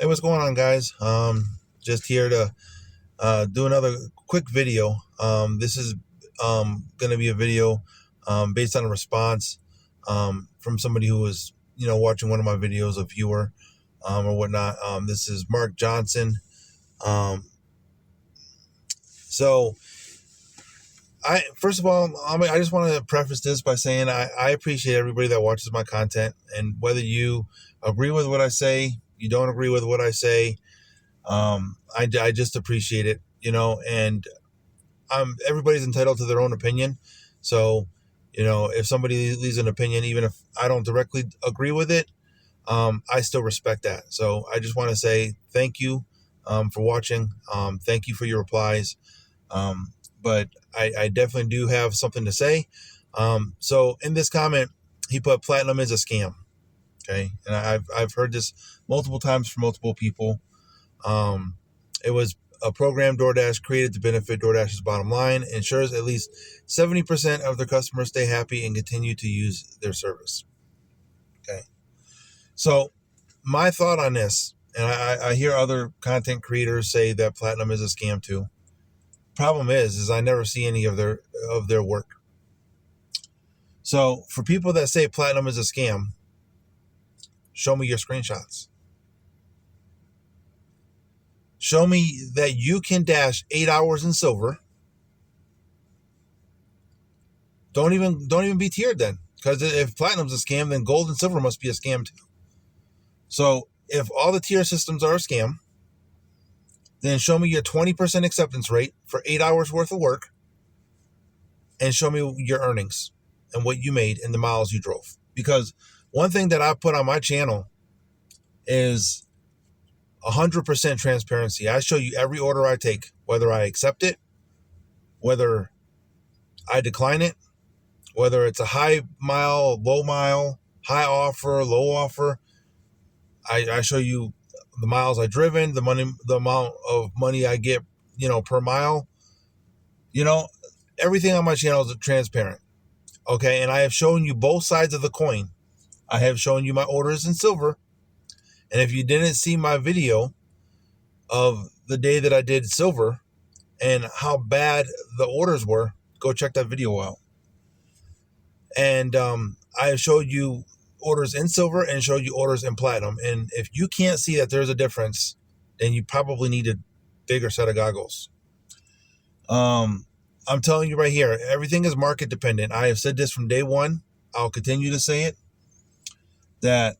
Hey, what's going on, guys? Just here to do another quick video. This is going to be a video based on a response from somebody who was, watching one of my videos, a viewer or whatnot. This is Mark Johnson. Um, so, first of all, I just want to preface this by saying I appreciate everybody that watches my content, and whether you agree with what I say, you don't agree with what I say. I just appreciate it, and everybody's entitled to their own opinion. So, if somebody leaves an opinion, even if I don't directly agree with it, I still respect that. So I just want to say thank you for watching. Thank you for your replies. But I definitely do have something to say. So in this comment, he put platinum is a scam. Okay. And I've heard this multiple times from multiple people. It was a program DoorDash created to benefit DoorDash's bottom line, ensures at least 70% of their customers stay happy and continue to use their service. Okay. So my thought on this, and I hear other content creators say that platinum is a scam too. Problem is I never see any of their work. So for people that say platinum is a scam, show me your screenshots. Show me that you can dash 8 hours in silver. Don't even be tiered then, because if platinum's a scam, then gold and silver must be a scam too. So if all the tier systems are a scam, then show me your 20% acceptance rate for 8 hours worth of work, and show me your earnings and what you made and the miles you drove. Because one thing that I put on my channel is 100% transparency. I show you every order I take, whether I accept it, whether I decline it, whether it's a high mile, low mile, high offer, low offer. I show you the miles I've driven, the amount of money I get, per mile. Everything on my channel is transparent. Okay. And I have shown you both sides of the coin. I have shown you my orders in silver. And if you didn't see my video of the day that I did silver and how bad the orders were, go check that video out. And I have showed you orders in silver and showed you orders in platinum. And if you can't see that there's a difference, then you probably need a bigger set of goggles. I'm telling you right here, everything is market dependent. I have said this from day one. I'll continue to say it, that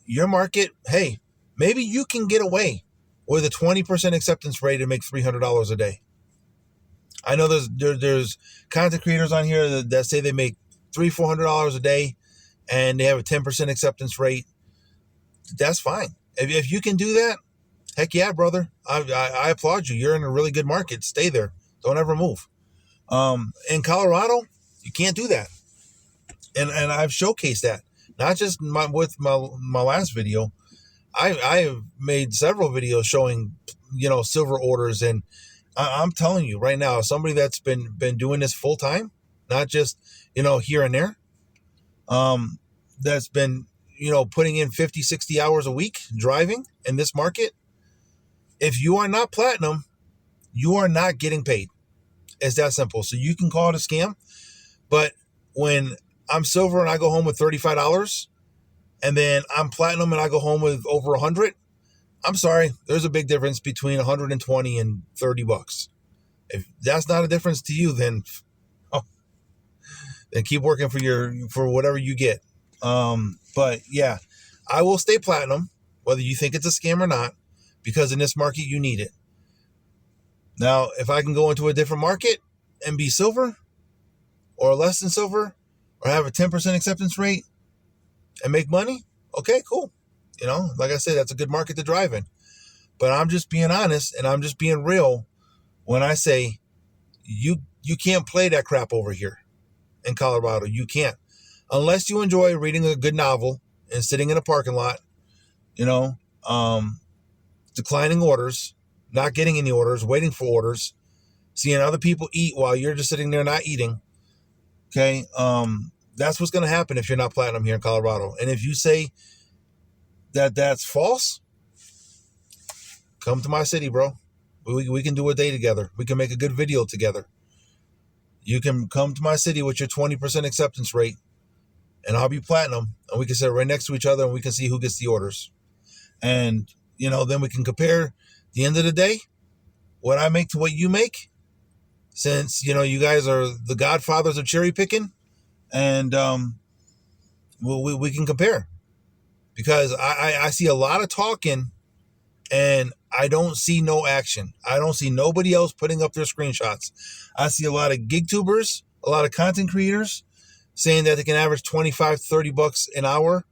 your market, hey, maybe you can get away with a 20% acceptance rate and make $300 a day. I know there's content creators on here that say they make $300-400 a day and they have a 10% acceptance rate. That's fine. If you can do that, heck yeah, brother. I applaud you. You're in a really good market. Stay there. Don't ever move. In Colorado, you can't do that. And I've showcased that. Not just with my last video. I have made several videos showing, silver orders. And I'm telling you right now, somebody that's been doing this full time, not just, here and there, that's been, putting in 50-60 hours a week driving in this market. If you are not platinum, you are not getting paid. It's that simple. So you can call it a scam. But when I'm silver and I go home with $35, and then I'm platinum and I go home with over 100, I'm sorry, there's a big difference between 120 and $30. If that's not a difference to you, then keep working for whatever you get. But yeah, I will stay platinum, whether you think it's a scam or not, because in this market you need it. Now, if I can go into a different market and be silver or less than silver or have a 10% acceptance rate and make money, okay, cool. Like I said, that's a good market to drive in. But I'm just being honest and I'm just being real when I say you can't play that crap over here in Colorado. You can't. Unless you enjoy reading a good novel and sitting in a parking lot, declining orders, not getting any orders, waiting for orders, seeing other people eat while you're just sitting there not eating. Okay. That's what's going to happen if you're not platinum here in Colorado. And if you say that that's false, come to my city, bro. We can do a day together. We can make a good video together. You can come to my city with your 20% acceptance rate, and I'll be platinum, and we can sit right next to each other, and we can see who gets the orders. And, then we can compare. At the end of the day, what I make to what you make, since, you guys are the godfathers of cherry picking, and we can compare. Because I see a lot of talking, and I don't see no action. I don't see nobody else putting up their screenshots. I see a lot of gig tubers, a lot of content creators saying that they can average $25-$30 an hour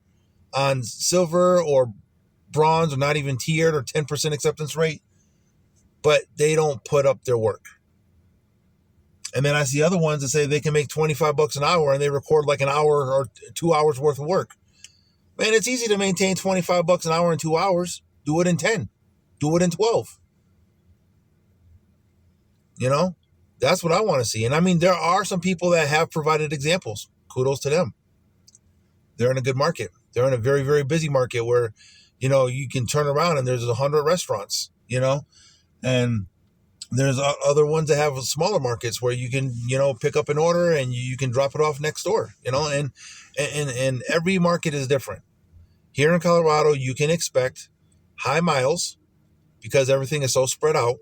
on silver or bronze, or not even tiered, or 10% acceptance rate, but they don't put up their work. And then I see other ones that say they can make $25 an hour, and they record like an hour or 2 hours worth of work. Man, it's easy to maintain $25 an hour in 2 hours. Do it in 10. Do it in 12. That's what I want to see. And I mean, there are some people that have provided examples. Kudos to them. They're in a good market. They're in a very, very busy market where, you can turn around and there's 100 restaurants, and there's other ones that have smaller markets where you can, pick up an order and you can drop it off next door, and every market is different. Here in Colorado, you can expect high miles because everything is so spread out.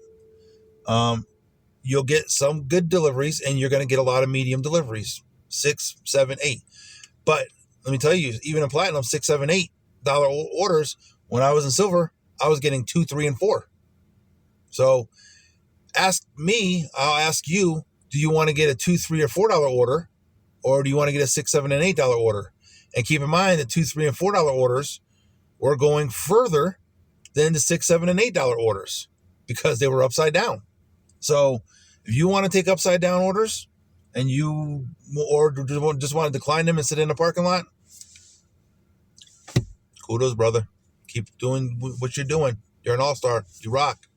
You'll get some good deliveries, and you're going to get a lot of medium deliveries, 6, 7, 8. But let me tell you, even in platinum, $6, $7, $8 orders. When I was in silver, I was getting 2, 3, and 4. So ask me, I'll ask you, do you want to get a $2, $3, or $4 order, or do you want to get a $6, $7, and $8 order? And keep in mind that $2, $3, and $4 orders were going further than the $6, $7, and $8 orders because they were upside down. So if you want to take upside down orders, and or just want to decline them and sit in a parking lot, kudos, brother. Keep doing what you're doing. You're an all-star. You rock.